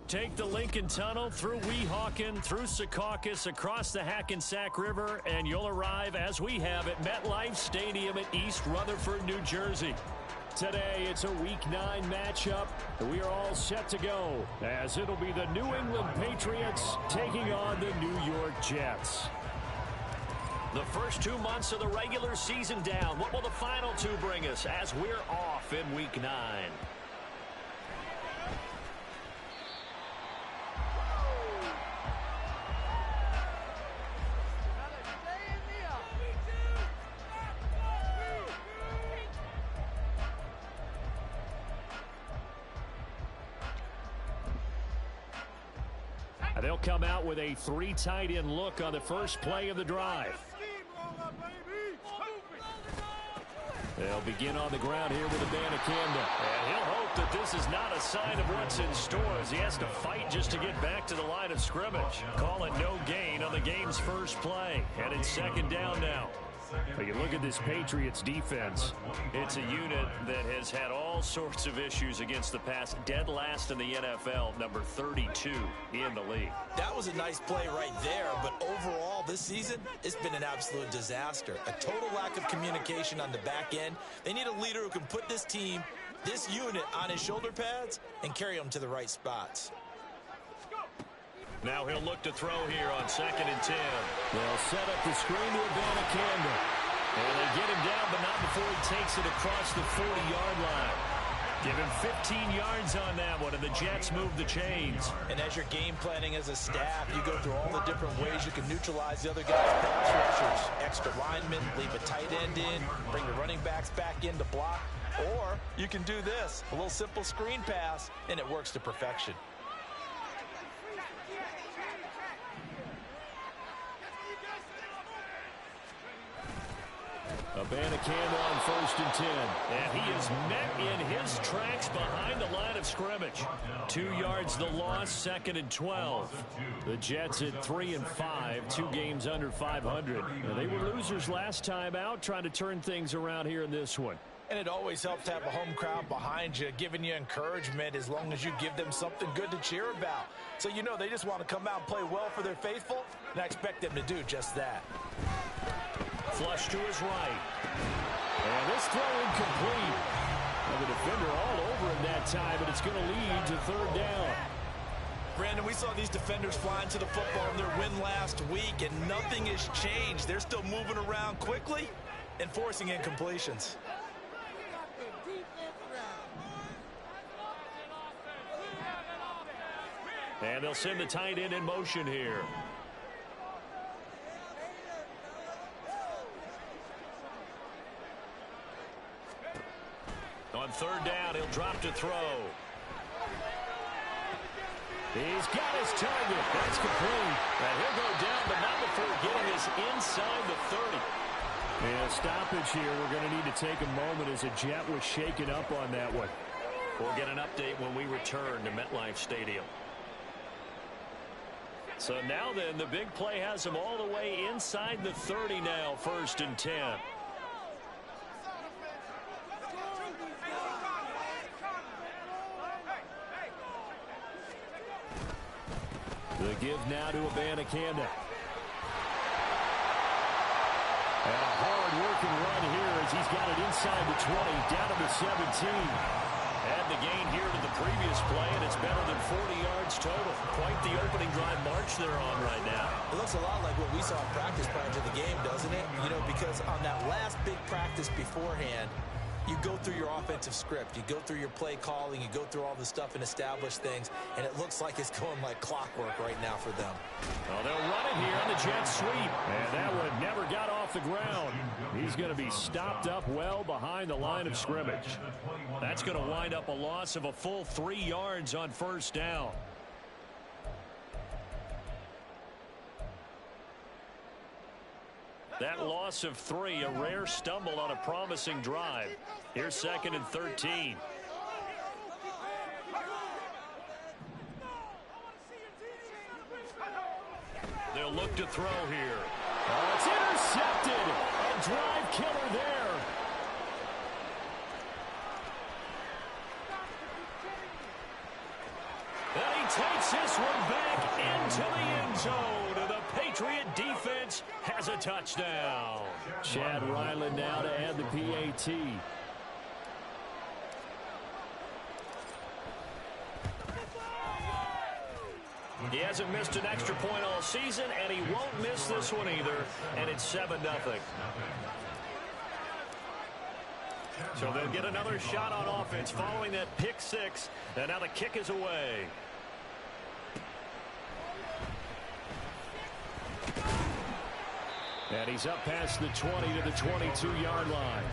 Take the Lincoln Tunnel through Weehawken, through Secaucus, across the Hackensack River, and you'll arrive, as we have, at MetLife Stadium at East Rutherford, New Jersey. Today, it's a Week 9 matchup. We are all set to go, as it'll be the New England Patriots taking on the New York Jets. The first 2 months of the regular season down. What will the final 2 bring us as we're off in Week 9? They'll come out with a 3 tight end look on the first play of the drive. They'll begin on the ground here with Abanikanda. And he'll hope that this is not a sign of what's in store as he has to fight just to get back to the line of scrimmage. Call it no gain on the game's first play. And it's second down now. But you look at this Patriots defense. It's a unit that has had all sorts of issues against the pass. Dead last in the NFL, number 32 in the league. That was a nice play right there, but overall this season, it's been an absolute disaster. A total lack of communication on the back end. They need a leader who can put this team, this unit, on his shoulder pads and carry them to the right spots. Now he'll look to throw here on 2nd and 10. They'll set up the screen to Abanikanda. And they get him down, but not before he takes it across the 40-yard line. Give him 15 yards on that one, and the Jets move the chains. And as you're game planning as a staff, you go through all the different ways you can neutralize the other guys' pass rushers. Extra linemen, leave a tight end in, bring the running backs back in to block. Or you can do this, a little simple screen pass, and it works to perfection. Abanikanda on 1st and 10. And he is met in his tracks behind the line of scrimmage. 2 yards the loss, 2nd and 12. The Jets at 3 and 5, 2 games under 500. And they were losers last time out, trying to turn things around here in this one. And it always helps to have a home crowd behind you, giving you encouragement as long as you give them something good to cheer about. So you know they just want to come out and play well for their faithful, and I expect them to do just that. Flush to his right. And this throw incomplete. And the defender all over him that time, but it's going to lead to 3rd down. Brandon, we saw these defenders flying to the football in their win last week, and nothing has changed. They're still moving around quickly and forcing incompletions. And they'll send the tight end in motion here. On 3rd down, he'll drop to throw. He's got his target. That's complete. And he'll go down, but not before getting this inside the 30. And a stoppage here. We're going to need to take a moment as a Jet was shaken up on that one. We'll get an update when we return to MetLife Stadium. So now then, the big play has him all the way inside the 30 now, 1st and 10. The give now to Abanikanda. And a hard-working run here as he's got it inside the 20, down to the 17. And the gain here to the previous play, and it's better than 40 yards total. Quite the opening drive march they're on right now. It looks a lot like what we saw in practice prior to the game, doesn't it? You know, because on that last big practice beforehand, you go through your offensive script, you go through your play calling, you go through all the stuff and establish things, and it looks like it's going like clockwork right now for them. Well, they'll run it here on the jet sweep, and that one never got off the ground. He's going to be stopped up well behind the line of scrimmage. That's going to wind up a loss of a full 3 yards on 1st down. That loss of 3, a rare stumble on a promising drive. Here's 2nd and 13. They'll look to throw here. Oh, it's intercepted. A drive killer there. And he takes this one back into the end zone. And the Patriot defense has a touchdown. Chad Ryland now to add the PAT. He hasn't missed an extra point all season, and he won't miss this one either, and it's 7-0. So they'll get another shot on offense following that pick six, and now the kick is away. And he's up past the 20 to the 22-yard line.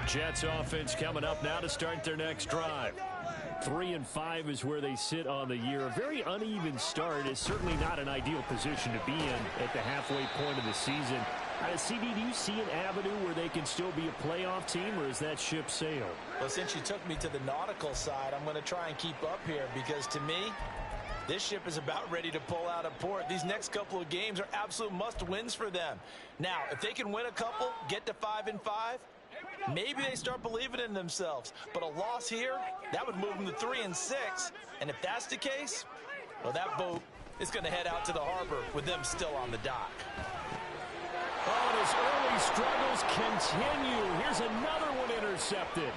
Jets offense coming up now to start their next drive. 3-5 is where they sit on the year. A very uneven start is certainly not an ideal position to be in at the halfway point of the season. CD, do you see an avenue where they can still be a playoff team, or is that ship sailed? Well, since you took me to the nautical side, I'm going to try and keep up here because to me, this ship is about ready to pull out of port. These next couple of games are absolute must-wins for them. Now, if they can win a couple, get to 5-5, maybe they start believing in themselves. But a loss here, that would move them to 3-6. And if that's the case, well, that boat is going to head out to the harbor with them still on the dock. Oh, and his early struggles continue. Here's another one intercepted.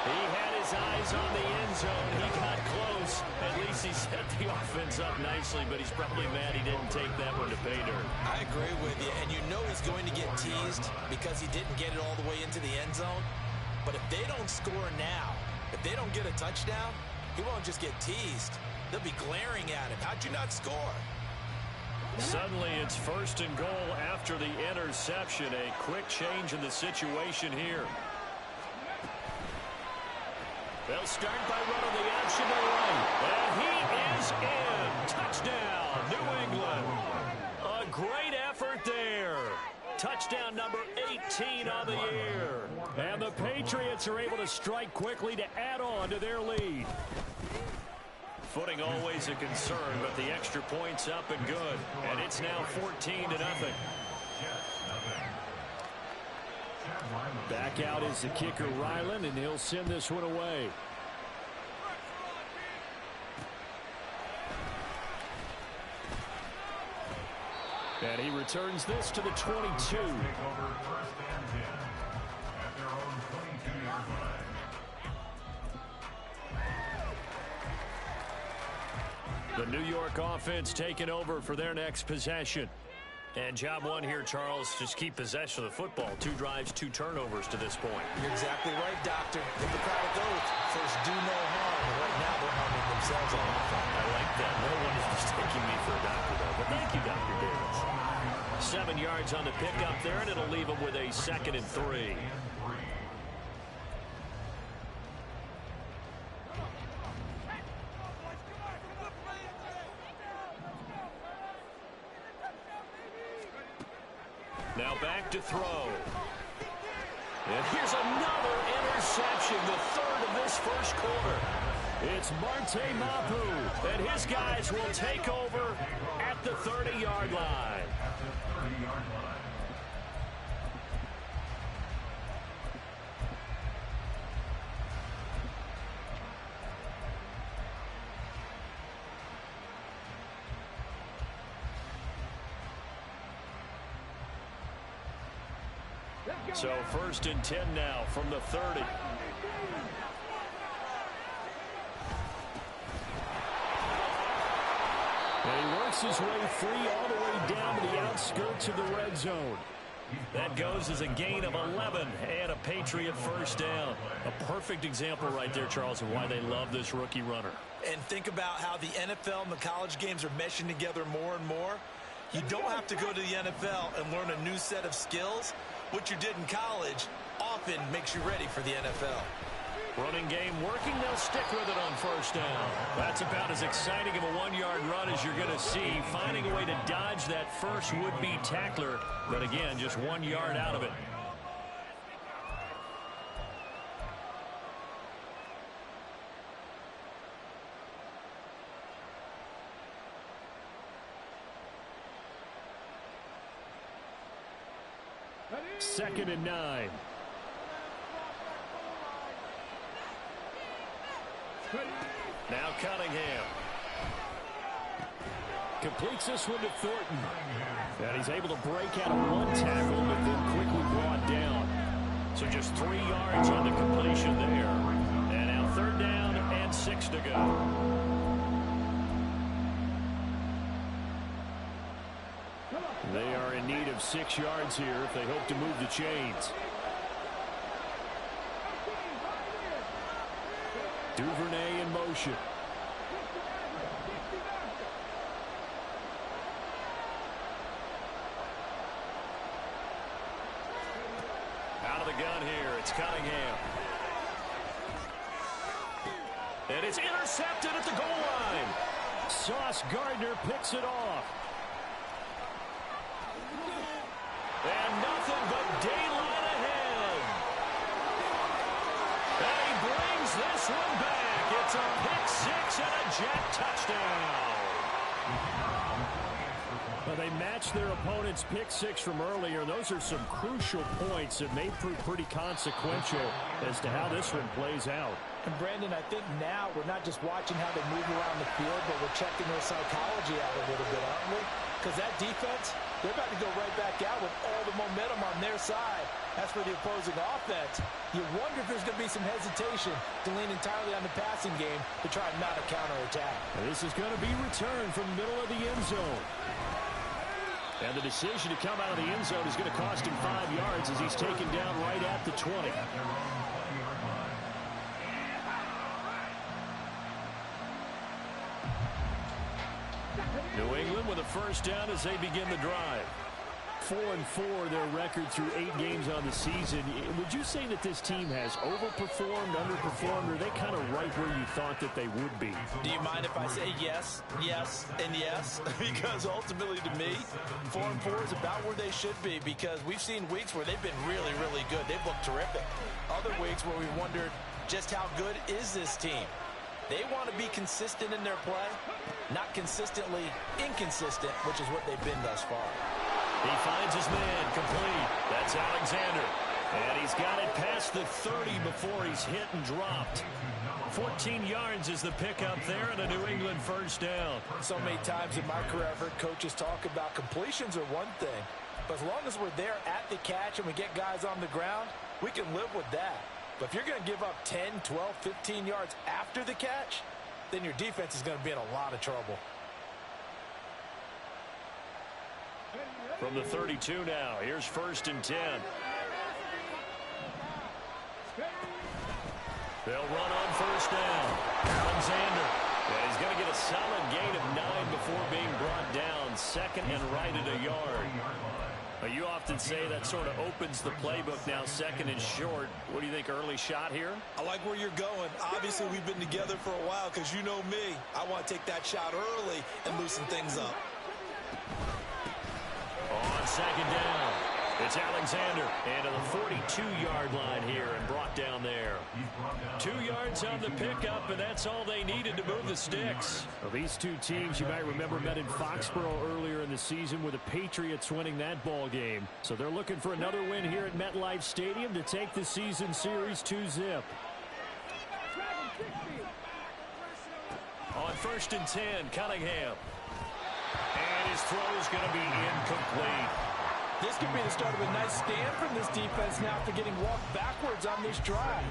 He had his eyes on the end zone. He got close. At least he set the offense up nicely, but he's probably mad he didn't take that one to pay dirt. I agree with you, and you know he's going to get teased because he didn't get it all the way into the end zone. But if they don't score now, if they don't get a touchdown, he won't just get teased. They'll be glaring at him. How'd you not score? Suddenly it's 1st and goal after the interception. A quick change in the situation here. They'll start by running the option to right. And he is in. Touchdown, New England. A great effort there. Touchdown number 18 on the year. And the Patriots are able to strike quickly to add on to their lead. Footing always a concern, but the extra point's up and good. And it's now 14-0. Back out is the kicker, Ryland, and he'll send this one away. And he returns this to the 22. The New York offense taking over for their next possession. And job one here, Charles, just keep possession of the football. 2 drives, 2 turnovers to this point. You're exactly right, Doctor. Hippocratic oath. First, do no harm. And right now, they're harming themselves on offense. I like that. No one is mistaking me for a doctor, though. But thank you, Dr. Davis. 7 yards on the pickup there, and it'll leave them with a 2nd and 3. Now back to throw. And here's another interception, the 3rd of this first quarter. It's Marte Mapu, and his guys will take over at the 30-yard line. So 1st and 10 now from the 30. And he works his way free all the way down to the outskirts of the red zone. That goes as a gain of 11 and a Patriot first down. A perfect example right there, Charles, of why they love this rookie runner. And think about how the NFL and the college games are meshing together more and more. You don't have to go to the NFL and learn a new set of skills. What you did in college often makes you ready for the NFL. Running game working, they'll stick with it on first down. That's about as exciting of a 1-yard run as you're going to see. Finding a way to dodge that first would-be tackler, but again, just 1 yard out of it. 2nd and 9. Now Cunningham. Completes this one to Thornton. And he's able to break out of one tackle, but then quickly brought down. So just 3 yards on the completion there. And now 3rd down and 6 to go. They are in need of 6 yards here if they hope to move the chains. Duvernay in motion. Out of the gun here, it's Cunningham. And it's intercepted at the goal line. Sauce Gardner picks it off. And nothing but daylight ahead. And he brings this one back. It's a pick 6 and a Jet touchdown. Well, they matched their opponent's pick 6 from earlier. Those are some crucial points that may prove pretty consequential as to how this one plays out. And Brandon, I think now we're not just watching how they move around the field, but we're checking their psychology out a little bit, aren't we? Because that defense, they're about to go right back out with all the momentum on their side. As for the opposing offense, you wonder if there's going to be some hesitation to lean entirely on the passing game to try and mount a counterattack. This is going to be returned from the middle of the end zone. And the decision to come out of the end zone is going to cost him 5 yards as he's taken down right at the 20. New England with a 1st down as they begin the drive. 4-4 their record through 8 games on the season. Would you say that this team has overperformed, underperformed, or are they kind of right where you thought that they would be? Do you mind if I say yes, yes, and yes? Because ultimately to me, 4-4 is about where they should be, because we've seen weeks where they've been really, really good. They've looked terrific. Other weeks where we wondered just how good is this team? They want to be consistent in their play, not consistently inconsistent, which is what they've been thus far. He finds his man complete. That's Alexander. And he's got it past the 30 before he's hit and dropped. 14 yards is the pickup there and a New England 1st down. So many times in my career, I've heard coaches talk about completions are one thing. But as long as we're there at the catch and we get guys on the ground, we can live with that. But if you're going to give up 10, 12, 15 yards after the catch, then your defense is going to be in a lot of trouble. From the 32 now, here's 1st and 10. They'll run on 1st down. Alexander. And he's going to get a solid gain of 9 before being brought down. 2nd and right at a yard. You often say that sort of opens the playbook now, 2nd and short. What do you think, early shot here? I like where you're going. Obviously, we've been together for a while because you know me. I want to take that shot early and loosen things up. On 2nd down, it's Alexander. And to the 42-yard line here and brought down there. 2 yards on the pickup, and that's all they needed to move the sticks. Well, these two teams, you might remember, met in Foxborough earlier in the season with the Patriots winning that ball game. So they're looking for another win here at MetLife Stadium to take the season series 2-zip. On 1st and 10, Cunningham. And his throw is going to be incomplete. This could be the start of a nice stand from this defense now after getting walked backwards on this drive.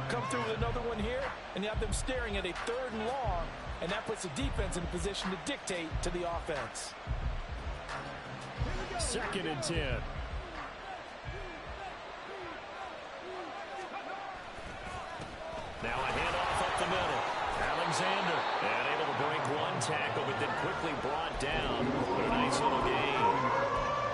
Come through with another one here, and you have them staring at a 3rd and long, and that puts the defense in a position to dictate to the offense. 2nd and 10. Now a handoff up the middle. Alexander, and able to break one tackle, but then quickly brought down. But a nice little gain.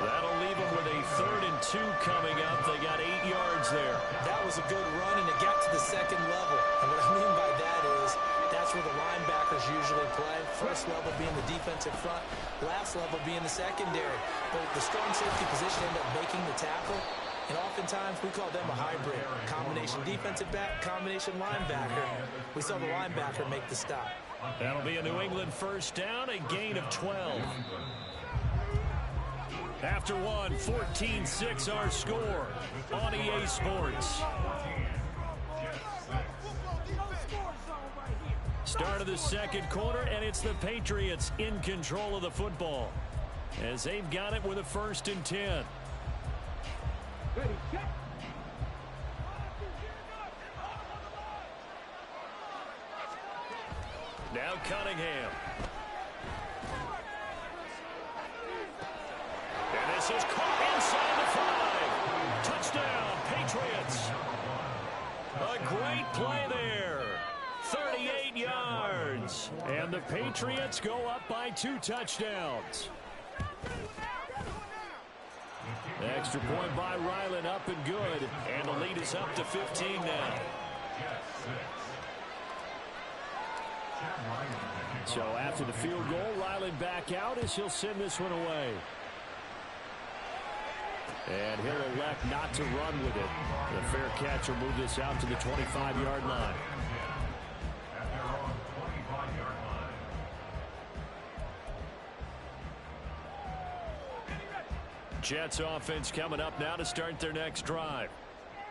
That'll leave them with a 3rd and 2 coming up. They got 8 yards there. That was a good run, and it got to the 2nd level. And what I mean by that is that's where the linebackers usually play. 1st level being the defensive front, last level being the secondary. But the strong safety position ended up making the tackle. And oftentimes we call them a hybrid. Combination defensive back, combination linebacker. We saw the linebacker make the stop. That'll be a New England 1st down, a gain of 12. After one, 14-6 our score on EA Sports. Start of the second quarter, and it's the Patriots in control of the football as they've got it with a 1st and 10. Now Cunningham. And this is caught inside the 5. Touchdown, Patriots. A great play there. 38 yards. And the Patriots go up by 2 touchdowns. The extra point by Ryland up and good. And the lead is up to 15 now. So after the field goal, Ryland back out as he'll send this one away. And he'll elect not to run with it. The fair catch will move this out to the 25-yard line. Jets offense coming up now to start their next drive.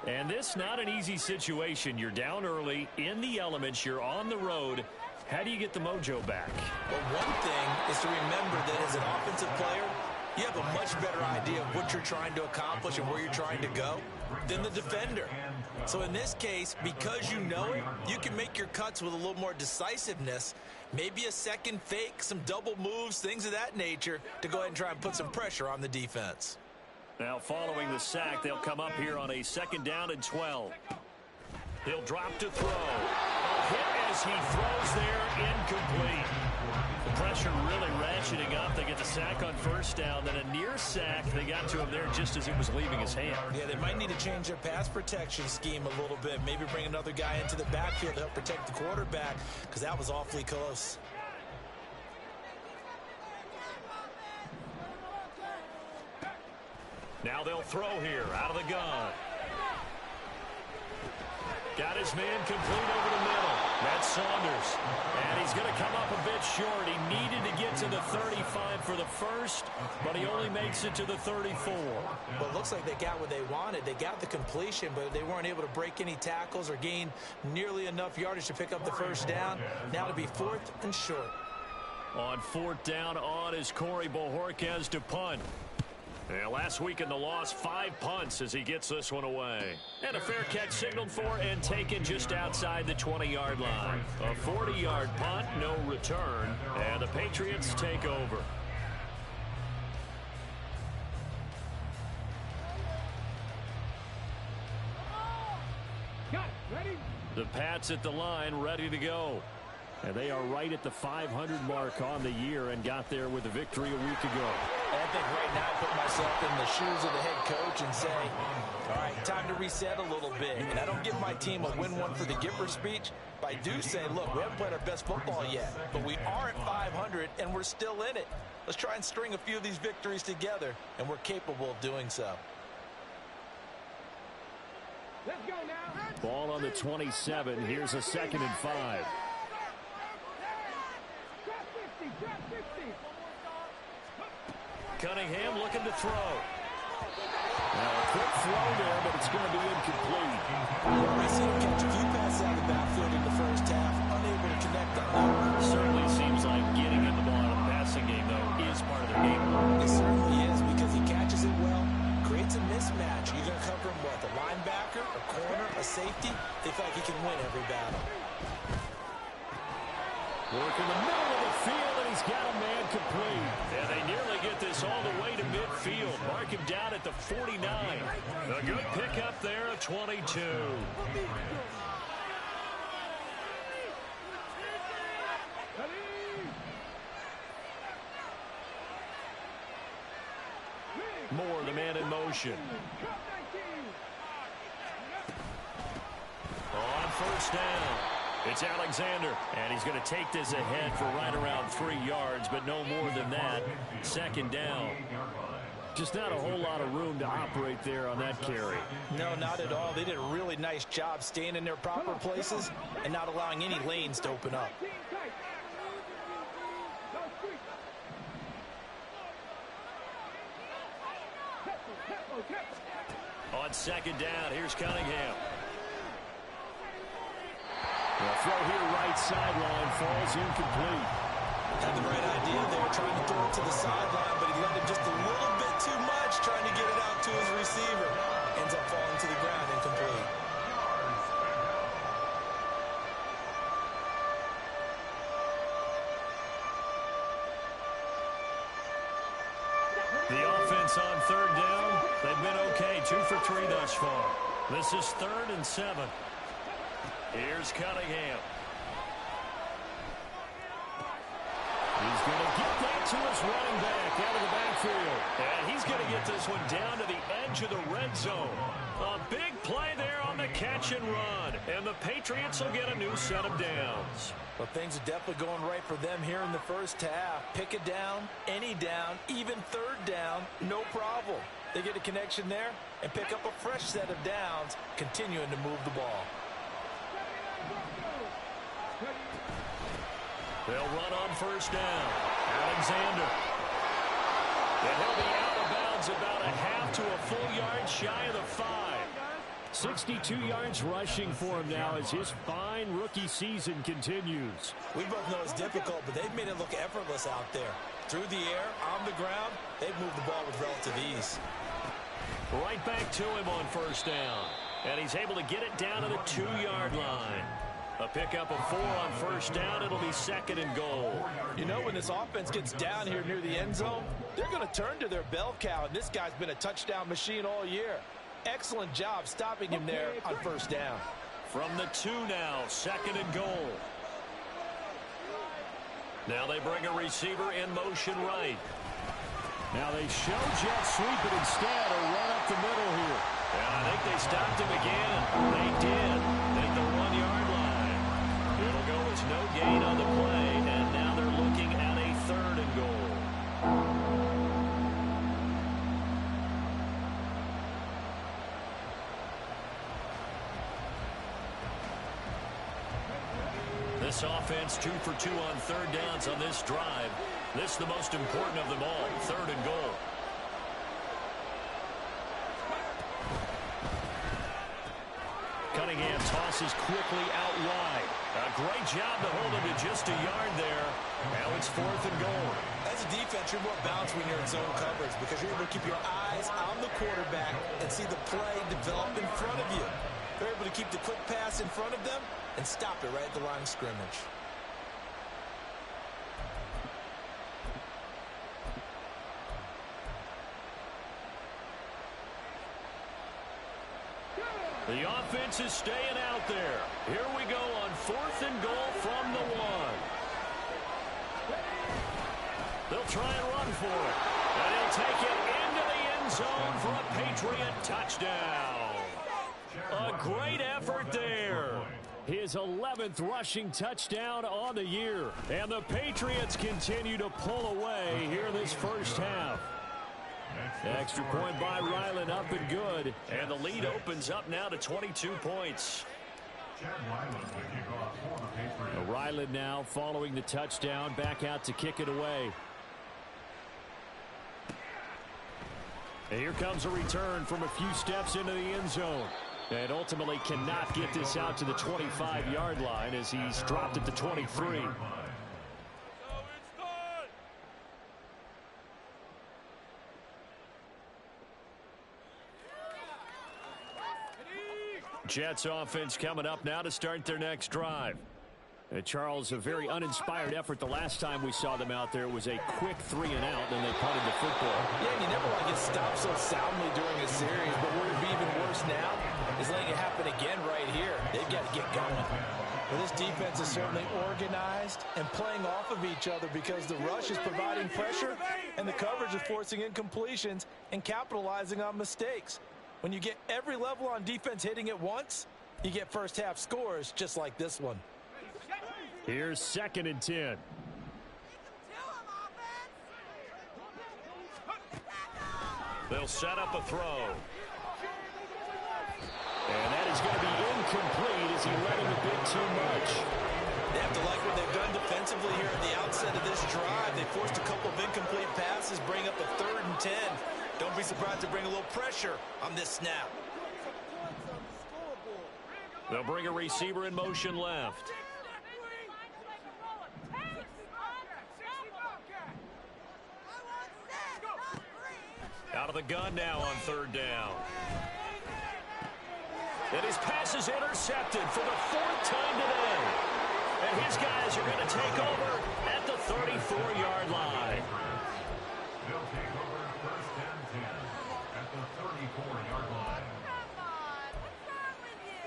And this not an easy situation. You're down early, in the elements, you're on the road. How do you get the mojo back? Well, one thing is to remember that as an offensive player, you have a much better idea of what you're trying to accomplish and where you're trying to go than the defender. So in this case, because you know it, you can make your cuts with a little more decisiveness, maybe a second fake, some double moves, things of that nature, to go ahead and try and put some pressure on the defense. Now following the sack, they'll come up here on a 2nd down and 12. He'll drop to throw. A hit as he throws there, incomplete. The pressure really ratcheting up. They get the sack on 1st down, then a near sack. They got to him there just as it was leaving his hand. Yeah, they might need to change their pass protection scheme a little bit. Maybe bring another guy into the backfield to help protect the quarterback, because that was awfully close. Now they'll throw here out of the gun. Got his man complete over the middle. That's Saunders. And he's going to come up a bit short. He needed to get to the 35 for the first, but he only makes it to the 34. Well, it looks like they got what they wanted. They got the completion, but they weren't able to break any tackles or gain nearly enough yardage to pick up the 1st down. Now to be 4th and short. On 4th down on is Corey Bojorquez to punt. And last week in the loss, 5 punts as he gets this one away. And a fair catch signaled for and taken just outside the 20-yard line. A 40-yard punt, no return, and the Patriots take over. The Pats at the line, ready to go. And they are right at the 500 mark on the year and got there with a victory a week ago. I think right now I put myself in the shoes of the head coach and say, all right, time to reset a little bit. And I don't give my team a win one for the giver speech, but I do say, look, we haven't played our best football yet, but we are at 500 and we're still in it. Let's try and string a few of these victories together, and we're capable of doing so. Let's go now. Ball on the 27. Here's a 2nd and 5. Cunningham looking to throw. Now a quick throw there, but it's going to be incomplete. I see him catch a few passes out of the backfield in the first half, unable to connect on that. Certainly seems like getting in the ball in a passing game, though, is part of their game. It certainly is, because he catches it well, creates a mismatch. You're going to cover him with a linebacker, a corner, a safety. They feel like he can win every battle. Work in the middle of the field, and he's got a man complete. And they nearly get this all the way to midfield. Mark him down at the 49. A good pickup there, a 22. Moore, the man in motion. On 1st down. It's Alexander, and he's going to take this ahead for right around 3 yards, but no more than that. 2nd down. Just not a whole lot of room to operate there on that carry. No, not at all. They did a really nice job staying in their proper places and not allowing any lanes to open up. On second down, here's Cunningham. The throw here right sideline falls incomplete. Had the right idea there, trying to throw it to the sideline, but he let him just a little bit too much, trying to get it out to his receiver. Ends up falling to the ground, incomplete. The offense on third down, they've been okay, 2 for 3 thus far. This is 3rd and 7. Here's Cunningham. He's going to get that to his running back out of the backfield. And he's going to get this one down to the edge of the red zone. A big play there on the catch and run. And the Patriots will get a new set of downs. Well, things are definitely going right for them here in the first half. Pick a down, any down, even third down, no problem. They get a connection there and pick up a fresh set of downs, continuing to move the ball. They'll run on first down. Alexander. And he'll be out of bounds about a half to a full yard shy of the 5. 62 yards rushing for him now as his fine rookie season continues. We both know it's difficult, but they've made it look effortless out there. Through the air, on the ground, they've moved the ball with relative ease. Right back to him on first down. And he's able to get it down to the 2-yard line. A pickup of 4 on first down. It'll be 2nd and goal. You know, when this offense gets down here near the end zone, they're going to turn to their bell cow, and this guy's been a touchdown machine all year. Excellent job stopping him there on first down. From the 2 now, 2nd and goal. Now they bring a receiver in motion right. Now they show jet sweep, but instead a run up the middle here. And I think they stopped him again. They did. At the 1-yard line. It'll go as no gain on the play, and now they're looking at a 3rd and goal. This offense 2 for 2 on third downs on this drive. This is the most important of them all, 3rd and goal. Cunningham tosses quickly out wide. A great job to hold him to just a yard there. Now it's 4th and goal. As a defense, you're more balanced when you're in zone coverage because you're able to keep your eyes on the quarterback and see the play develop in front of you. They're able to keep the quick pass in front of them and stop it right at the line of scrimmage. The offense is staying out there. Here we go on 4th and goal from the 1. They'll try and run for it. And he'll take it into the end zone for a Patriot touchdown. A great effort there. His 11th rushing touchdown on the year. And the Patriots continue to pull away here this first half. Extra point by Ryland, up and good. And the lead opens up now to 22 points. Ryland now following the touchdown, back out to kick it away. And here comes a return from a few steps into the end zone. And ultimately cannot get this out to the 25-yard line as he's dropped at the 23. Jets offense coming up now to start their next drive. Charles, a very uninspired effort the last time we saw them out there. It was a quick 3 and out, and they punted the football. Yeah, and you never want to get stopped so soundly during a series, but what would be even worse now is letting it happen again right here. They've got to get going. Well, this defense is certainly organized and playing off of each other because the rush is providing pressure and the coverage is forcing incompletions and capitalizing on mistakes. When you get every level on defense hitting at once, you get first half scores just like this one. Here's 2nd and 10. They'll set up a throw. And that is going to be incomplete as he let him a bit too much. They have to like what they've done defensively here at the outset of this drive. They forced a couple of incomplete passes, bring up a 3rd and 10. Don't be surprised to bring a little pressure on this snap. They'll bring a receiver in motion left. Out of the gun now on third down. And his pass is intercepted for the fourth time today. And his guys are going to take over at the 34-yard line. They'll take over first and 10 at the 34-yard line. Come on, what's wrong with you?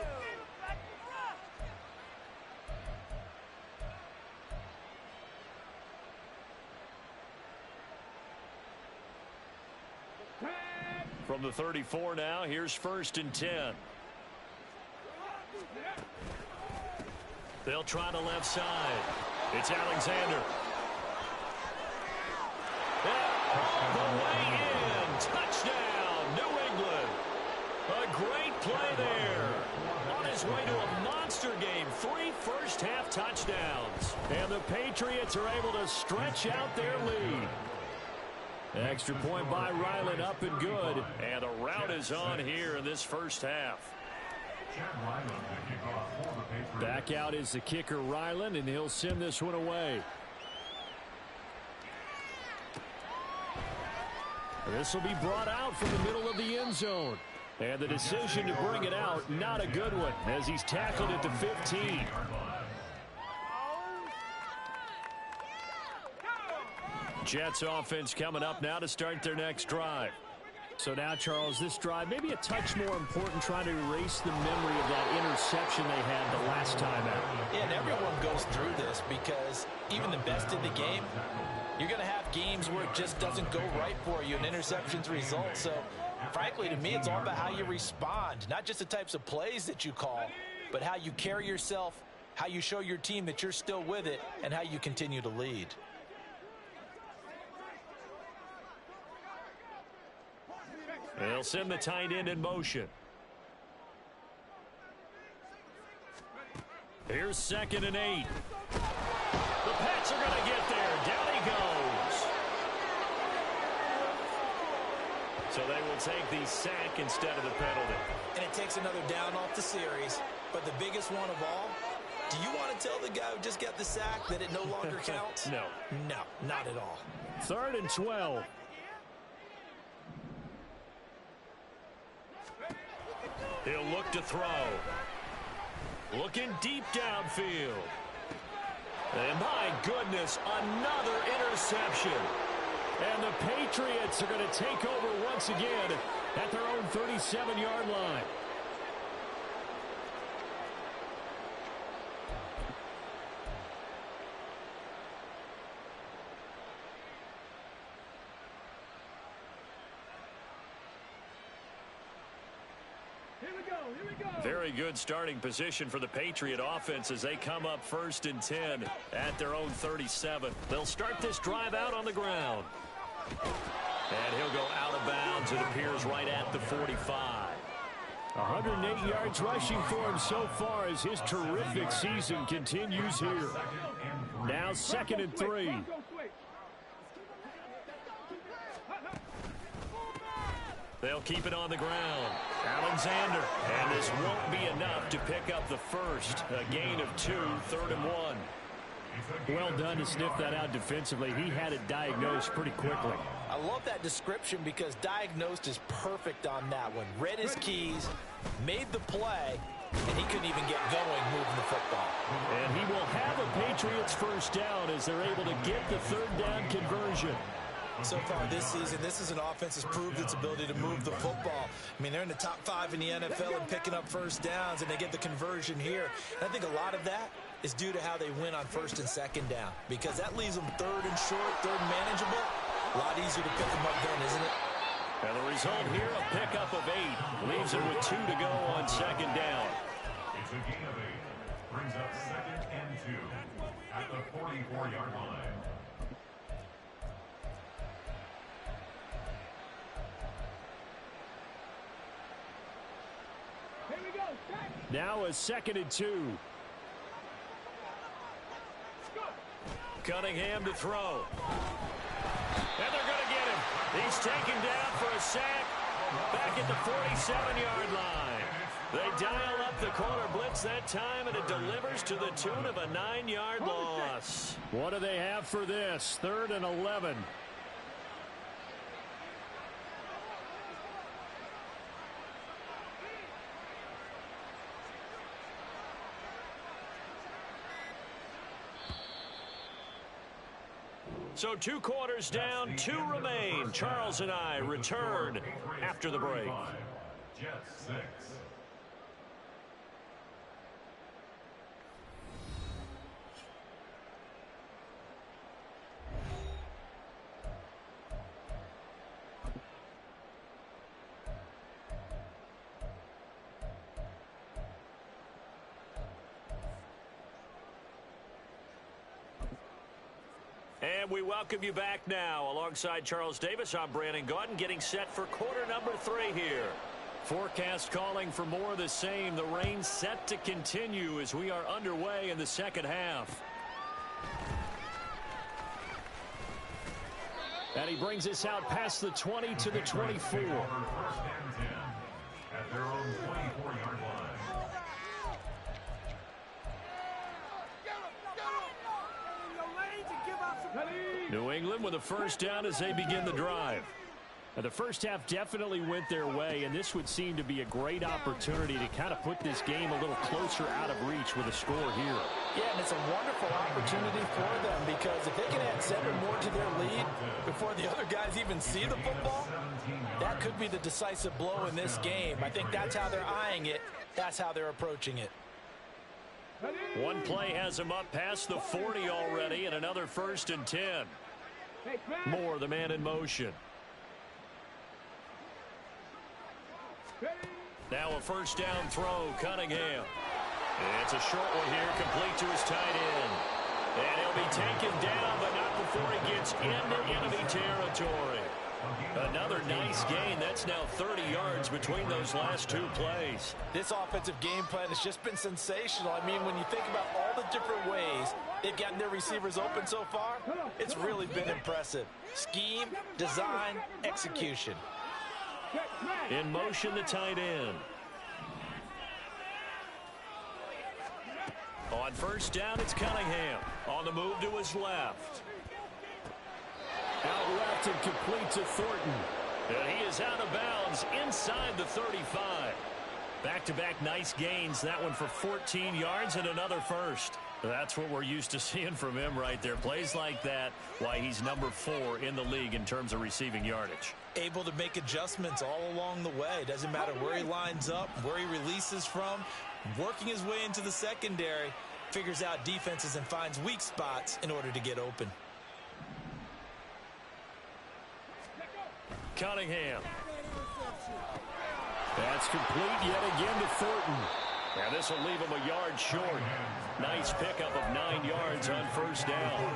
From the 34 now, here's first and 10. They'll try the left side. It's Alexander. All the way in. Touchdown, New England. A great play there. On his way to a monster game. 3 first-half touchdowns. And the Patriots are able to stretch out their lead. Extra point by Ryland, up and good. And a rout is on here in this first half. Back out is the kicker, Ryland, and he'll send this one away. This will be brought out from the middle of the end zone. And the decision to bring it out, not a good one, as he's tackled at the 15. Jets offense coming up now to start their next drive. So now, Charles, this drive maybe a touch more important, trying to erase the memory of that interception they had the last time out. Yeah, and everyone goes through this because even the best in the game, you're going to have games where it just doesn't go right for you, and interceptions result. So, frankly, to me, it's all about how you respond, not just the types of plays that you call, but how you carry yourself, how you show your team that you're still with it, and how you continue to lead. They'll send the tight end in motion. Here's 2nd and 8. The Pats are going to get there. Down he goes. So they will take the sack instead of the penalty. And it takes another down off the series. But the biggest one of all, do you want to tell the guy who just got the sack that it no longer counts? No. No, not at all. 3rd and 12. He'll look to throw. Looking deep downfield. And my goodness, another interception. And the Patriots are going to take over once again at their own 37-yard line. Very good starting position for the Patriot offense as they come up 1st and 10 at their own 37. They'll start this drive out on the ground. And he'll go out of bounds, it appears, right at the 45. 108 yards rushing for him so far as his terrific season continues here. Now 2nd and 3. They'll keep it on the ground. Alexander. And this won't be enough to pick up the first. A gain of 2, 3rd and 1. Well done to sniff that out defensively. He had it diagnosed pretty quickly. I love that description because diagnosed is perfect on that one. Read his keys, made the play, and he couldn't even get going moving the football. And he will have a Patriots first down as they're able to get the 3rd down conversion. So far this season, this is an offense that's proved its ability to move the football. I mean, they're in the top 5 in the NFL and picking up first downs, and they get the conversion here. And I think a lot of that is due to how they win on 1st and 2nd down, because that leaves them 3rd and short, 3rd and manageable. A lot easier to pick them up then, isn't it? And the result here, a pickup of 8. Leaves it with 2 to go on 2nd down. It's a gain of 8. Brings up 2nd and 2 at the 44-yard line. Now a 2nd and 2. Cunningham to throw. And they're going to get him. He's taken down for a sack back at the 47-yard line. They dial up the corner blitz that time, and it delivers to the tune of a 9-yard loss. What do they have for this? 3rd and 11. So 2 quarters down, 2 remain. Charles and I return after the break. Jets 6. And we welcome you back now. Alongside Charles Davis, I'm Brandon Gaudin, getting set for quarter number 3 here. Forecast calling for more of the same. The rain set to continue as we are underway in the second half. And he brings us out past the 20 to the 24. 1st and 10 at their own 24-yard line. New England with a first down as they begin the drive. Now, the first half definitely went their way, and this would seem to be a great opportunity to kind of put this game a little closer out of reach with a score here. Yeah, and it's a wonderful opportunity for them, because if they can add 7 more to their lead before the other guys even see the football, that could be the decisive blow in this game. I think that's how they're eyeing it. That's how they're approaching it. One play has them up past the 40 already, and another 1st and 10. Moore, the man in motion. Now a first down throw, Cunningham. It's a short one here, complete to his tight end. And he'll be taken down, but not before he gets into enemy territory. Another nice gain. That's now 30 yards between those last 2 plays. This offensive game plan has just been sensational. I mean, when you think about all the different ways they've gotten their receivers open so far, it's really been impressive. Scheme, design, execution. In motion, the tight end. On first down, it's Cunningham. On the move to his left. Out left and complete to Thornton. And he is out of bounds inside the 35. Back-to-back nice gains. That one for 14 yards and another first. That's what we're used to seeing from him right there. Plays like that, why he's number 4 in the league in terms of receiving yardage. Able to make adjustments all along the way. Doesn't matter where he lines up, where he releases from. Working his way into the secondary. Figures out defenses and finds weak spots in order to get open. Cunningham. That's complete yet again to Thornton. And this will leave him a yard short. Nice pickup of 9 yards on first down.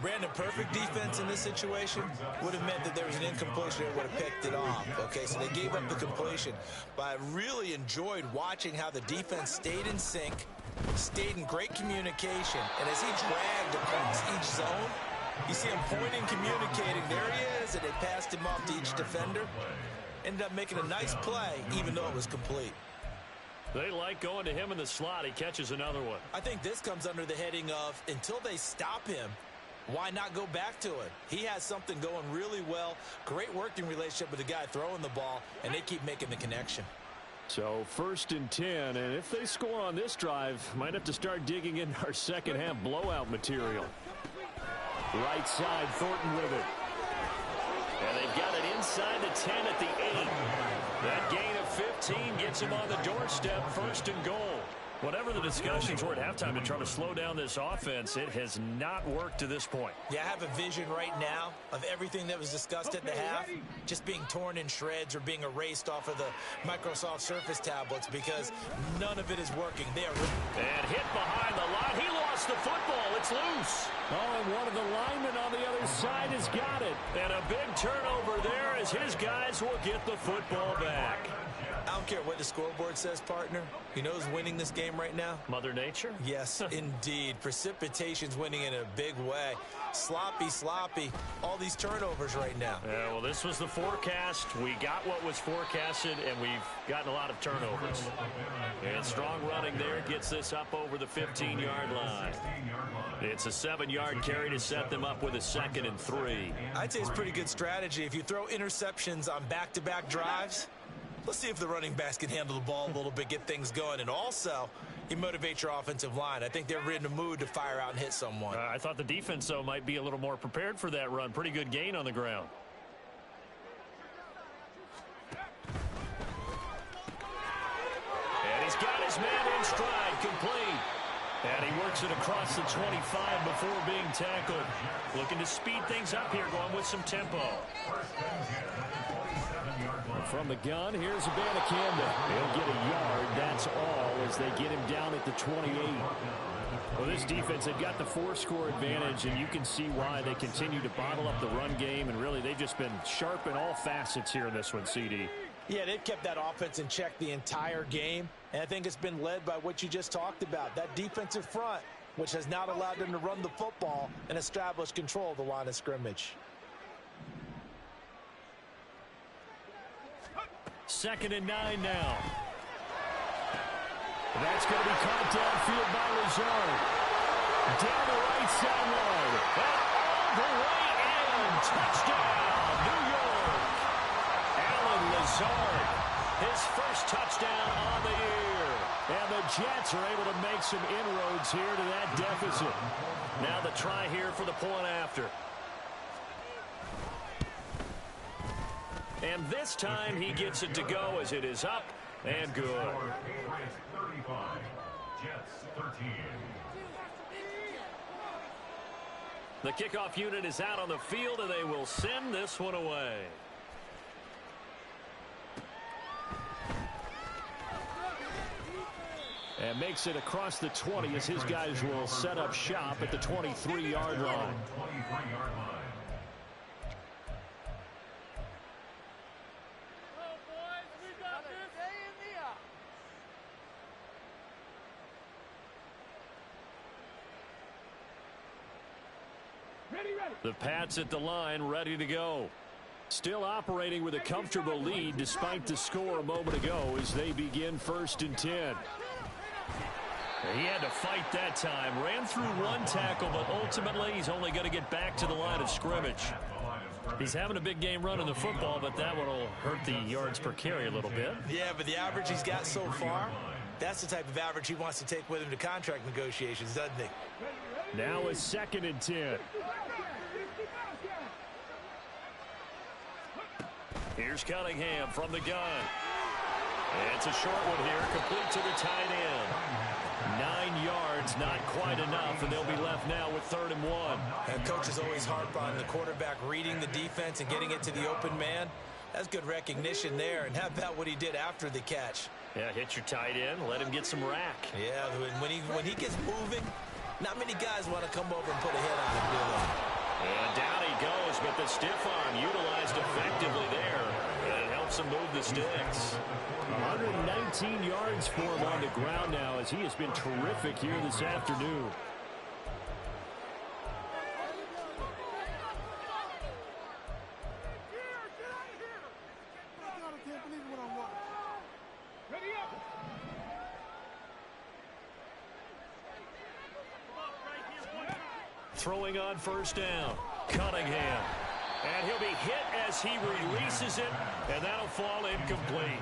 Brandon, perfect defense in this situation would have meant that there was an incompletion and would have picked it off. Okay, so they gave up the completion. But I really enjoyed watching how the defense stayed in sync, stayed in great communication. And as he dragged across each zone, you see him pointing, communicating. There he is, and they passed him off to each defender. Ended up making a nice play, even though it was complete. They like going to him in the slot. He catches another one. I think this comes under the heading of, until they stop him, why not go back to it? He has something going really well. Great working relationship with the guy throwing the ball, and they keep making the connection. So 1st and 10, and if they score on this drive, might have to start digging into our second half blowout material. Right side, Thornton with it. And they've got it inside the 10 at the 8. That gain of 15 gets him on the doorstep, 1st and goal. Whatever the discussions were at halftime to try to slow down this offense, it has not worked to this point. Yeah, I have a vision right now of everything that was discussed at the half just being torn in shreds or being erased off of the Microsoft Surface tablets, because none of it is working. They are... And hit behind the line. He lost the football. It's loose. Oh, and one of the linemen on the other side has got it. And a big turnover there as his guys will get the football back. I don't care what the scoreboard says, partner. You know who's winning this game right now? Mother Nature? Yes, indeed. Precipitation's winning in a big way. Sloppy. All these turnovers right now. Yeah, well, this was the forecast. We got what was forecasted, and we've gotten a lot of turnovers. And strong running there gets this up over the 15-yard line. It's a 7-yard carry to set them up with a 2nd and 3. I'd say it's pretty good strategy. If you throw interceptions on back-to-back drives, let's see if the running backs can handle the ball a little bit, get things going. And also, you motivate your offensive line. I think they're in the mood to fire out and hit someone. I thought the defense, though, might be a little more prepared for that run. Pretty good gain on the ground. And he's got his man in stride, complete. And he works it across the 25 before being tackled. Looking to speed things up here, going with some tempo. From the gun, here's Abanikanda. He'll get a yard, that's all, as they get him down at the 28. Well, this defense, they've got the 4-score advantage, and you can see why they continue to bottle up the run game, and really they've just been sharp in all facets here in this one, CD. Yeah, they've kept that offense in check the entire game, and I think it's been led by what you just talked about, that defensive front, which has not allowed them to run the football and establish control of the line of scrimmage. 2nd and 9 now. That's going to be caught downfield by Lazard. Down the right sideline. All the way in. Touchdown, New York. Allen Lazard, his first touchdown on the year. And the Jets are able to make some inroads here to that deficit. Now the try here for the point after. And this time he gets it to go as it is up and good. Patriots 35, Jets 13. The kickoff unit is out on the field, and they will send this one away. And makes it across the 20 as his guys will set up shop at the 23-yard line. 23-yard line. The Pats at the line, ready to go. Still operating with a comfortable lead despite the score a moment ago as they begin 1st and 10. He had to fight that time. Ran through one tackle, but ultimately he's only going to get back to the line of scrimmage. He's having a big game running the football, but that one will hurt the yards per carry a little bit. Yeah, but the average he's got so far, that's the type of average he wants to take with him to contract negotiations, doesn't he? Now it's 2nd and 10. Here's Cunningham from the gun. It's a short one here, complete to the tight end. 9 yards, not quite enough, and they'll be left now with 3rd and 1. And coaches always harp on the quarterback reading the defense and getting it to the open man. That's good recognition there, and how about what he did after the catch? Yeah, hit your tight end, let him get some rack. Yeah, when he gets moving, not many guys want to come over and put a hit on him, do they? And down he goes, but the stiff arm utilized effectively there. And it helps him move the sticks. 119 yards for him on the ground now as he has been terrific here this afternoon. Throwing on 1st down. Cunningham. And he'll be hit as he releases it, and that'll fall incomplete.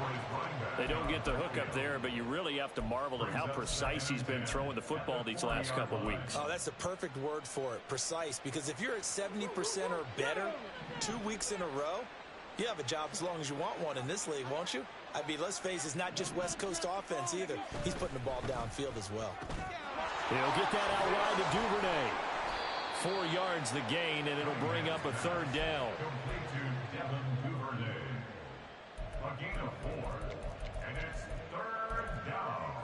They don't get the hook up there, but you really have to marvel at how precise he's been throwing the football these last couple weeks. Oh, that's the perfect word for it, precise, because if you're at 70% or better 2 weeks in a row, you have a job as long as you want one in this league, won't you? I mean, let's face it, it's not just West Coast offense either. He's putting the ball downfield as well. He'll get that out wide to Duvernay. 4 yards the gain, and it'll bring up a 3rd down. Complete to Devin Duvernay. A gain of 4, and it's 3rd down.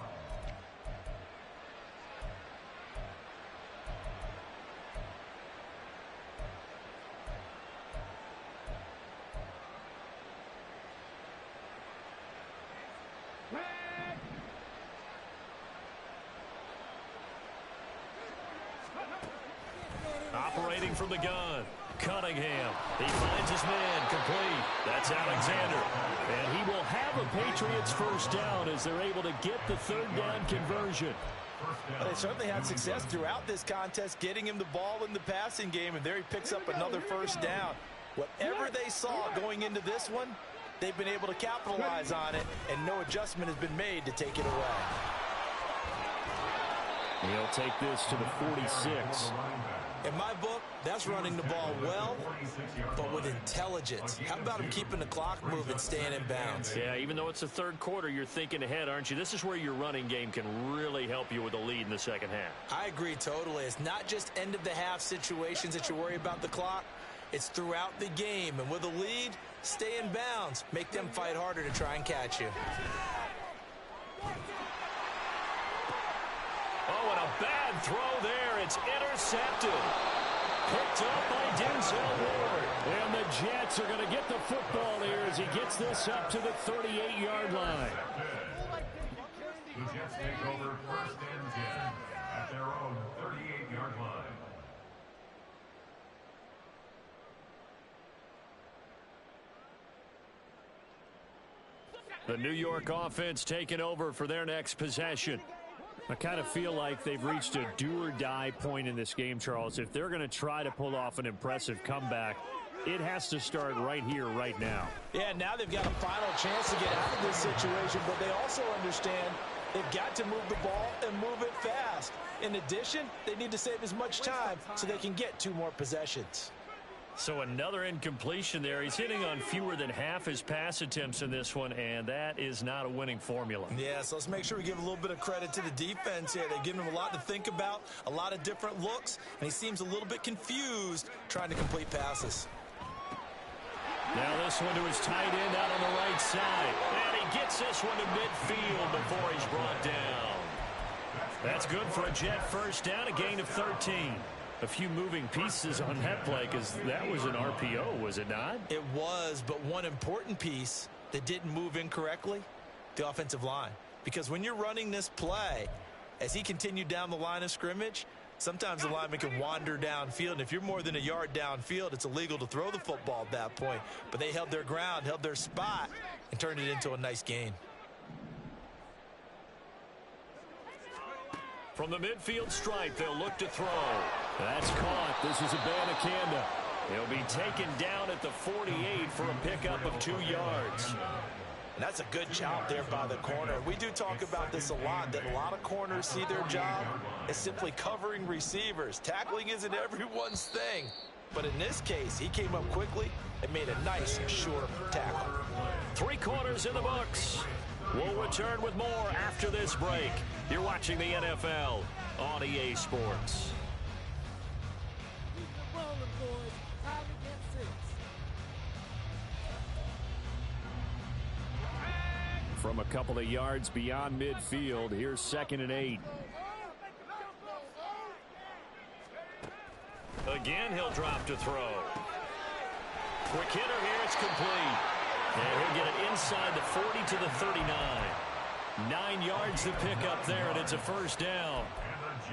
operating from the gun. Cunningham. He finds his man complete. That's Alexander. And he will have a Patriots first down as they're able to get the third down conversion. Well, they certainly had success throughout this contest getting him the ball in the passing game, and there he picks up another first down. Whatever they saw going into this one, they've been able to capitalize on it, and no adjustment has been made to take it away. He'll take this to the 46. In my book, that's running the ball well, but with intelligence. How about him keeping the clock moving, staying in bounds? Yeah, even though it's the third quarter, you're thinking ahead, aren't you? This is where your running game can really help you with a lead in the second half. I agree totally. It's not just end-of-the-half situations that you worry about the clock. It's throughout the game. And with a lead, stay in bounds. Make them fight harder to try and catch you. Oh, and a bad throw there. It's intercepted. Picked up by Denzel Ward. And the Jets are going to get the football here as he gets this up to the 38-yard line. The Jets take over first and 10 at their own 38-yard line. The New York offense taking over for their next possession. I kind of feel like they've reached a do-or-die point in this game, Charles. If they're going to try to pull off an impressive comeback, it has to start right here, right now. Yeah, now they've got a final chance to get out of this situation, but they also understand they've got to move the ball and move it fast. In addition, they need to save as much time so they can get 2 more possessions. So another incompletion there. He's hitting on fewer than half his pass attempts in this one, and that is not a winning formula. Yeah, so let's make sure we give a little bit of credit to the defense here. They've given him a lot to think about, a lot of different looks, and he seems a little bit confused trying to complete passes. Now this one to his tight end out on the right side. And he gets this one to midfield before he's brought down. That's good for a Jet first down, a gain of 13. A few moving pieces on that play because that was an RPO, was it not? It was, but one important piece that didn't move incorrectly, the offensive line. Because when you're running this play, as he continued down the line of scrimmage, sometimes the lineman can wander downfield. And if you're more than a yard downfield, it's illegal to throw the football at that point. But they held their ground, held their spot, and turned it into a nice gain. From the midfield stripe, they'll look to throw. That's caught. This is Abanikanda. He'll be taken down at the 48 for a pickup of 2 yards. And that's a good job there by the corner. We do talk about this a lot, that a lot of corners see their job as simply covering receivers. Tackling isn't everyone's thing. But in this case, he came up quickly and made a nice, sure tackle. 3 quarters in the books. We'll return with more after this break. You're watching the NFL on EA Sports. From a couple of yards beyond midfield, here's 2nd and 8. Again, he'll drop to throw. Quick hitter here, it's complete. And he'll get it inside the 40 to the 39. 9 yards to pick up there, and it's a first down.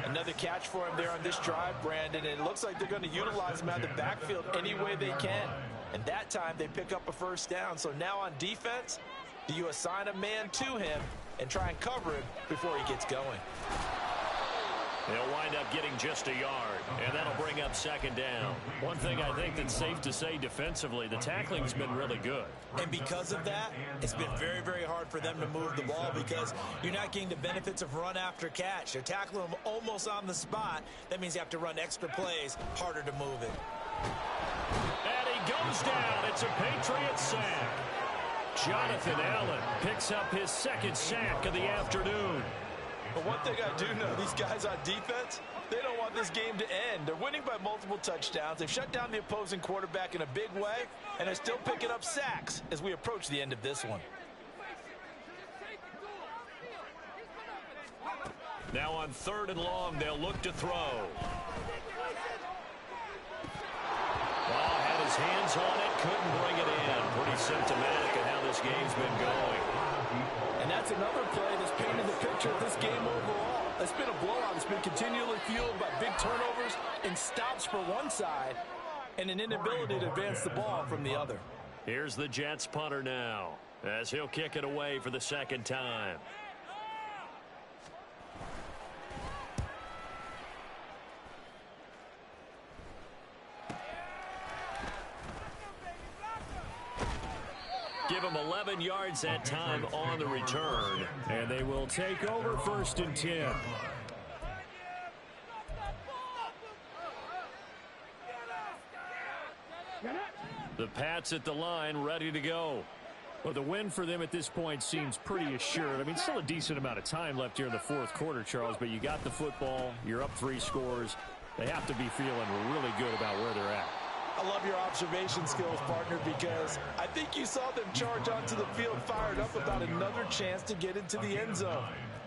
Another catch for him there on this drive, Brandon. And it looks like they're going to utilize him out of the backfield any way they can. And that time they pick up a first down. So now on defense, do you assign a man to him and try and cover him before he gets going? They'll wind up getting just a yard, and that'll bring up 2nd down. One thing I think that's safe to say defensively, the tackling's been really good. And because of that, it's been very, very hard for them to move the ball because you're not getting the benefits of run after catch. They're tackling them almost on the spot. That means you have to run extra plays, harder to move it. And he goes down. It's a Patriot sack. Jonathan Allen picks up his 2nd sack of the afternoon. But one thing I do know, these guys on defense, they don't want this game to end. They're winning by multiple touchdowns. They've shut down the opposing quarterback in a big way, and they're still picking up sacks as we approach the end of this one. Now on 3rd and long, they'll look to throw. Oh, had his hands on it, couldn't bring it in. Pretty symptomatic of how this game's been going. And that's another play that's painted the picture of this game overall. It's been a blowout. It's been continually fueled by big turnovers and stops for one side and an inability to advance the ball from the other. Here's the Jets punter now as he'll kick it away for the second time. Give him 11 yards that time on the return. And they will take over 1st and 10. The Pats at the line, ready to go. Well, the win for them at this point seems pretty assured. I mean, still a decent amount of time left here in the 4th quarter, Charles, but you got the football. You're up 3 scores. They have to be feeling really good about where they're at. I love your observation skills, partner, because I think you saw them charge onto the field fired up about another chance to get into the end zone.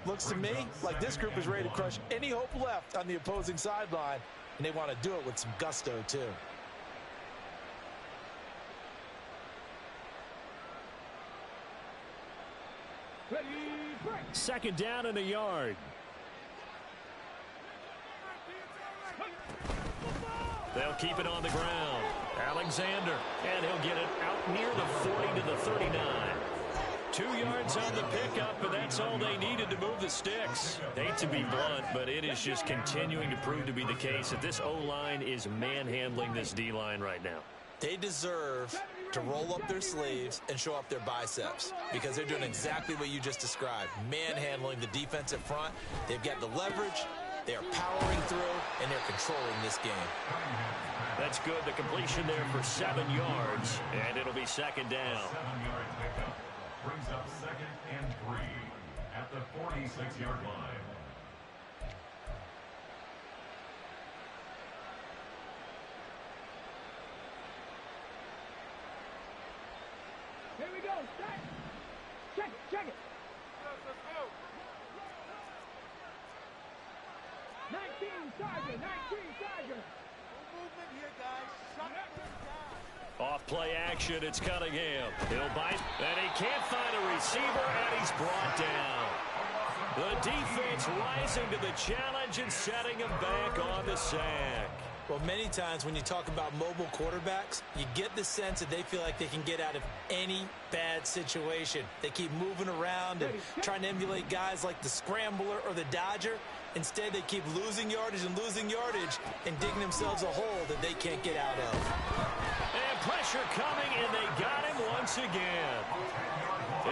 Looks to me like this group is ready to crush any hope left on the opposing sideline, and they want to do it with some gusto, too. Second down and a yard. They'll keep it on the ground. Alexander, and he'll get it out near the 40 to the 39. 2 yards on the pickup, and that's all they needed to move the sticks. Hate to be blunt, but it is just continuing to prove to be the case that this O-line is manhandling this D-line right now. They deserve to roll up their sleeves and show up their biceps because they're doing exactly what you just described, manhandling the defensive front. They've got the leverage. They're powering through, and they're controlling this game. That's good. The completion there for 7 yards, and it'll be second down. 7-yard pickup brings up 2nd and 3 at the 46-yard line. Here we go. Check it. Check it. 19 Tiger. 19 Tiger. No movement here, guys. Shut down. Off play action, it's Cunningham. He'll bite, and he can't find a receiver, and he's brought down. The defense rising to the challenge and setting him back on the sack. Well, many times when you talk about mobile quarterbacks, you get the sense that they feel like they can get out of any bad situation. They keep moving around and trying to emulate guys like the Scrambler or the Dodger. Instead, they keep losing yardage and digging themselves a hole that they can't get out of. And pressure coming, and they got him once again.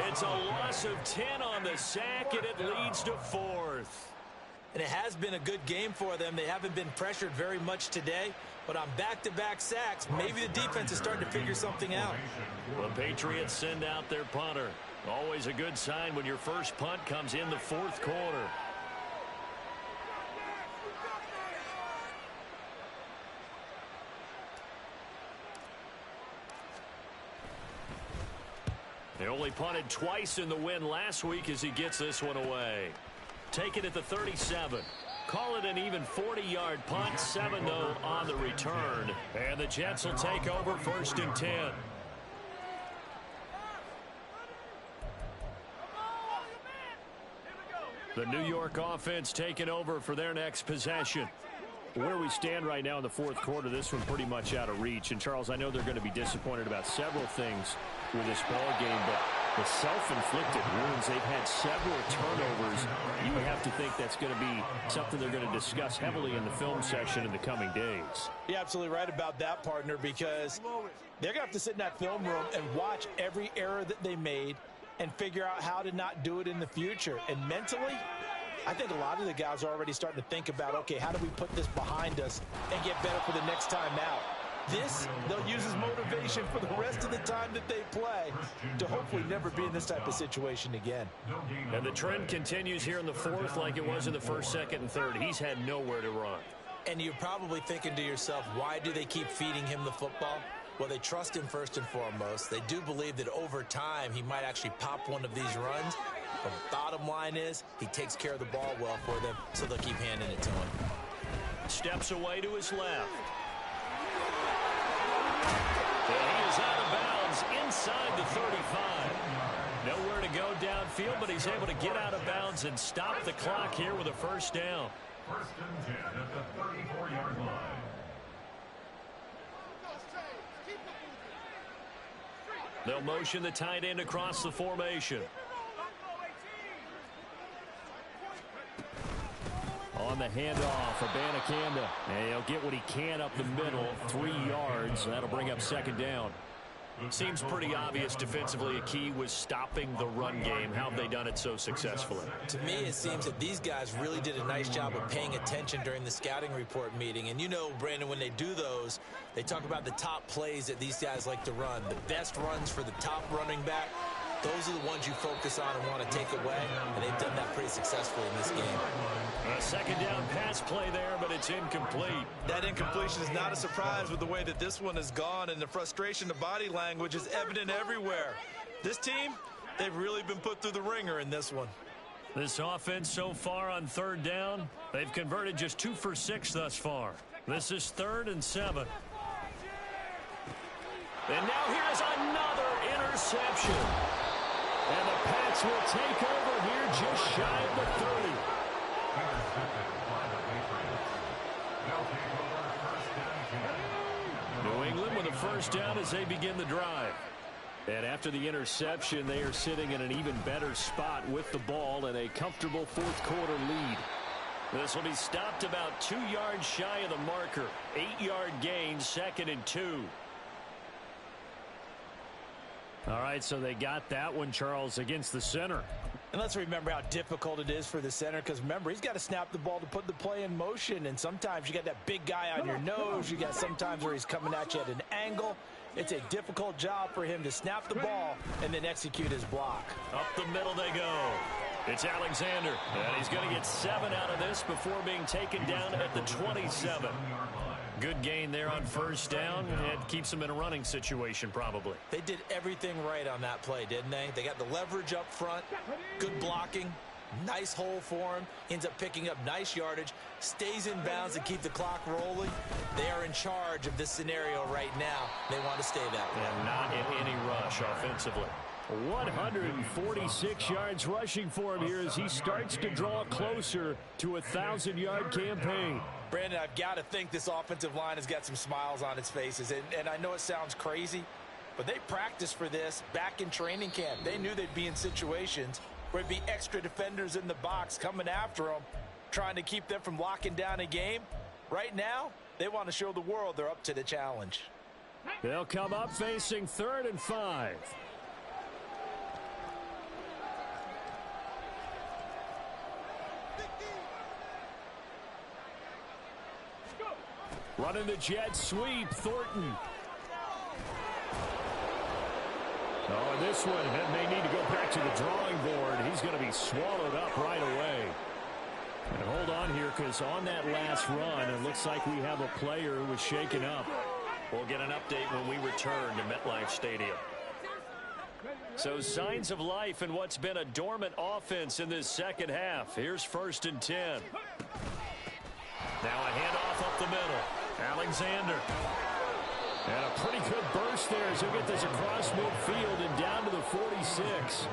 It's a loss of 10 on the sack, and it leads to 4th. And it has been a good game for them. They haven't been pressured very much today, but on back-to-back sacks, maybe the defense is starting to figure something out. The Patriots send out their punter. Always a good sign when your first punt comes in the 4th quarter. They only punted twice in the win last week as he gets this one away. Take it at the 37. Call it an even 40-yard punt, 7-0 on the return. And the Jets will take over 1st and 10. The New York offense taking over for their next possession. Where we stand right now in the 4th quarter, this one pretty much out of reach. And, Charles, I know they're going to be disappointed about several things with this ball game, but the self-inflicted wounds, they've had several turnovers. You would have to think that's going to be something they're going to discuss heavily in the film session in the coming days. You're absolutely right about that, partner, because they're going to have to sit in that film room and watch every error that they made and figure out how to not do it in the future. And mentally, I think a lot of the guys are already starting to think about, okay, how do we put this behind us and get better for the next time out? This, they'll use as motivation for the rest of the time that they play to hopefully never be in this type of situation again. And the trend continues here in the 4th like it was in the 1st, 2nd, and 3rd. He's had nowhere to run. And you're probably thinking to yourself, why do they keep feeding him the football? Well, they trust him first and foremost. They do believe that over time he might actually pop one of these runs. But the bottom line is he takes care of the ball well for them, so they'll keep handing it to him. Steps away to his left. And he is out of bounds inside the 35. Nowhere to go downfield, but he's able to get out of bounds and stop the clock here with a first down. First and 10 at the 34-yard line. They'll motion the tight end across the formation. On the handoff, Abanikanda. And he'll get what he can up the middle, 3 yards. That'll bring up second down. Seems pretty obvious defensively a key was stopping the run game. How have they done it so successfully? To me, it seems that these guys really did a nice job of paying attention during the scouting report meeting. And you know, Brandon, when they do those, they talk about the top plays that these guys like to run. The best runs for the top running back, those are the ones you focus on and want to take away. And they've done that pretty successfully in this game. A second down pass play there, but it's incomplete. That incompletion is not a surprise with the way that this one has gone, and the frustration, the body language is evident everywhere. This team, they've really been put through the ringer in this one. This offense so far on third down, they've converted just 2 for 6 thus far. This is 3rd and 7. And now here's another interception. And the Pats will take over here just shy of the 30. New England with a first down as they begin the drive. And after the interception, they are sitting in an even better spot with the ball and a comfortable fourth quarter lead. This will be stopped about 2 yards shy of the marker. 8-yard gain, 2nd and 2. All right, so they got that one, Charles, against the center. And let's remember how difficult it is for the center, because remember, he's got to snap the ball to put the play in motion, and sometimes you got that big guy on your nose. You got sometimes where he's coming at you at an angle. It's a difficult job for him to snap the ball and then execute his block. Up the middle they go. It's Alexander, and he's going to get 7 out of this before being taken down at the 27. Good gain there on first down. It keeps them in a running situation probably. They did everything right on that play, didn't they? They got the leverage up front, good blocking, nice hole for him, ends up picking up nice yardage, stays in bounds to keep the clock rolling. They are in charge of this scenario right now. They want to stay that way. And not in any rush offensively. 146 yards rushing for him here as he starts to draw closer to a 1,000-yard campaign. Brandon, I've got to think this offensive line has got some smiles on its faces. And I know it sounds crazy, but they practiced for this back in training camp. They knew they'd be in situations where there'd be extra defenders in the box coming after them, trying to keep them from locking down a game. Right now, they want to show the world they're up to the challenge. They'll come up facing 3rd and 5. Running the jet sweep, Thornton. Oh, and this one may need to go back to the drawing board. He's going to be swallowed up right away. And hold on here, because on that last run, it looks like we have a player who was shaken up. We'll get an update when we return to MetLife Stadium. So signs of life in what's been a dormant offense in this second half. Here's 1st and 10. Now a handoff up the middle. Alexander. And a pretty good burst there as he'll get this across midfield and down to the 46.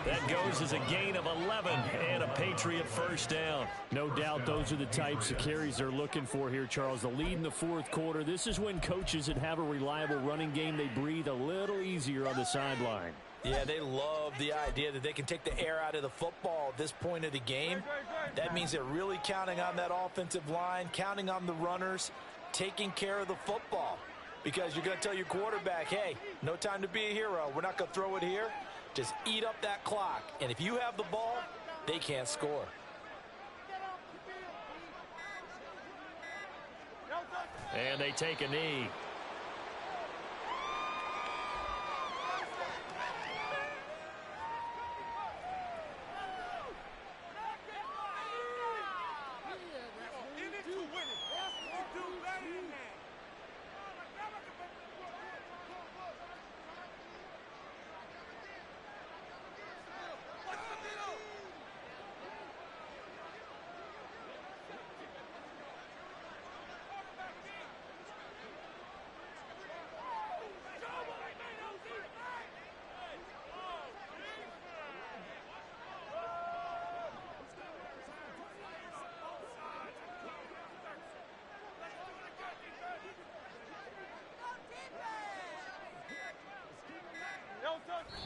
That goes as a gain of 11 and a Patriot first down. No doubt those are the types of carries they're looking for here, Charles. The lead in the fourth quarter. This is when coaches that have a reliable running game, they breathe a little easier on the sideline. Yeah, they love the idea that they can take the air out of the football at this point of the game. That means they're really counting on that offensive line, counting on the runners, taking care of the football. Because you're going to tell your quarterback, hey, no time to be a hero. We're not going to throw it here. Just eat up that clock. And if you have the ball, they can't score. And they take a knee.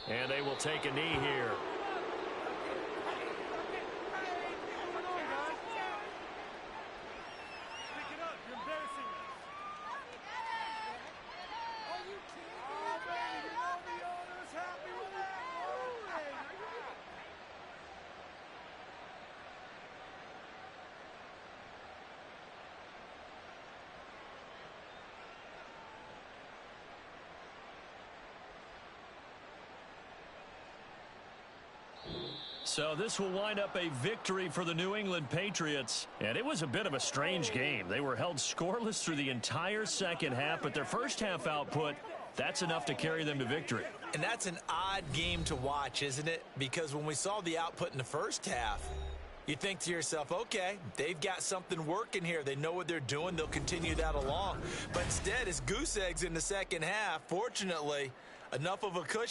And they will take a knee here. So this will wind up a victory for the New England Patriots. And it was a bit of a strange game. They were held scoreless through the entire second half, but their first half output, that's enough to carry them to victory. And that's an odd game to watch, isn't it? Because when we saw the output in the first half, you think to yourself, okay, they've got something working here. They know what they're doing. They'll continue that along. But instead, it's goose eggs in the second half. Fortunately, enough of a cushion